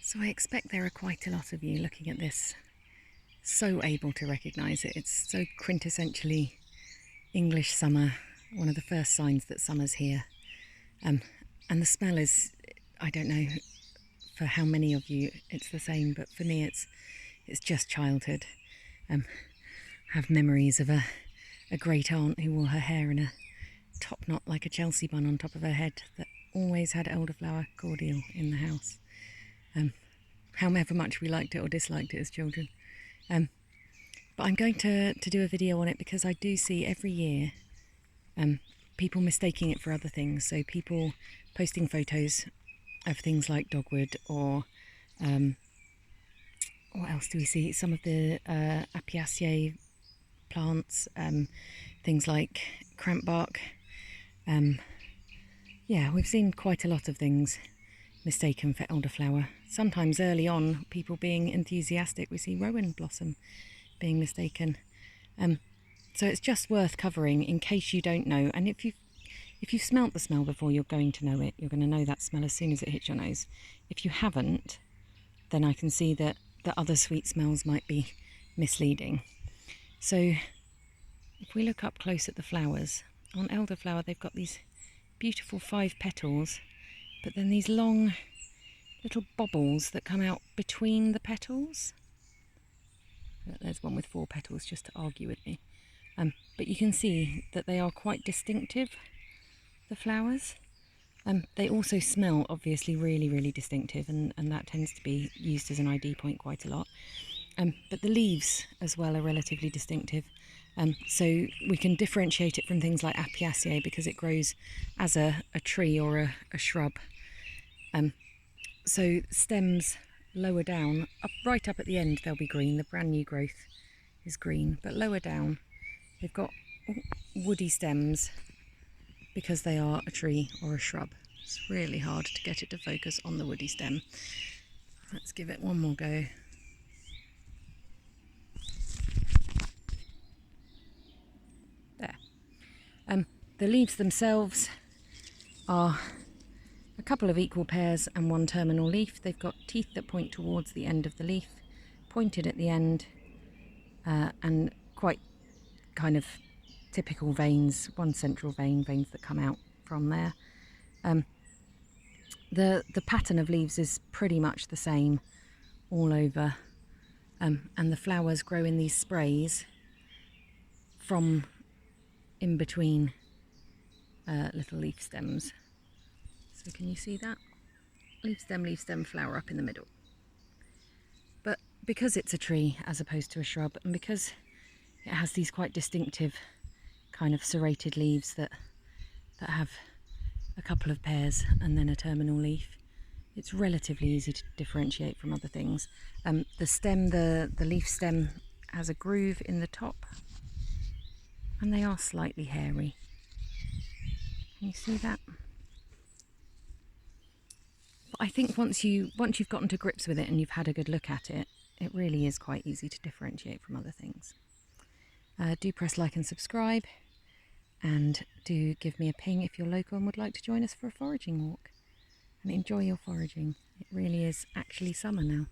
So I expect there are quite a lot of you looking at this so able to recognise it. It's so quintessentially English summer, one of the first signs that summer's here. And the smell is, I don't know for how many of you it's the same, but for me it's just childhood. I have memories of a great aunt who wore her hair in a top knot like a Chelsea bun on top of her head that always had elderflower cordial in the house. However much we liked it or disliked it as children. But I'm going to do a video on it because I do see every year people mistaking it for other things. So people posting photos of things like dogwood or what else do we see? Some of the Apiaceae plants, things like crampbark. Yeah, we've seen quite a lot of things mistaken for elderflower. Sometimes early on, people being enthusiastic, we see rowan blossom being mistaken. So it's just worth covering in case you don't know. And if you've smelt the smell before, you're going to know it. You're going to know that smell as soon as it hits your nose. If you haven't, then I can see that the other sweet smells might be misleading. So if we look up close at the flowers, on elderflower they've got these beautiful 5 petals, but then these long little bobbles that come out between the petals. There's one with 4 petals just to argue with me. But you can see that they are quite distinctive, the flowers. They also smell obviously really, really distinctive, and that tends to be used as an ID point quite a lot. But the leaves as well are relatively distinctive. So we can differentiate it from things like Apiaceae because it grows as a tree or a shrub. So stems lower down, right up at the end they'll be green, the brand new growth is green, but lower down they've got woody stems because they are a tree or a shrub. It's really hard to get it to focus on the woody stem. Let's give it one more go. There. The leaves themselves are a couple of equal pairs and one terminal leaf. They've got teeth that point towards the end of the leaf, pointed at the end, and quite kind of typical veins, one central veins that come out from there. The pattern of leaves is pretty much the same all over, and the flowers grow in these sprays from in between little leaf stems. So can you see that? Leaf stem, flower up in the middle. But because it's a tree as opposed to a shrub, and because it has these quite distinctive kind of serrated leaves that have a couple of pairs and then a terminal leaf, it's relatively easy to differentiate from other things. The stem, the leaf stem, has a groove in the top, and they are slightly hairy. Can you see that? But I think once you've gotten to grips with it and you've had a good look at it, it really is quite easy to differentiate from other things. Do press like and subscribe, and do give me a ping if you're local and would like to join us for a foraging walk. And enjoy your foraging. It really is actually summer now.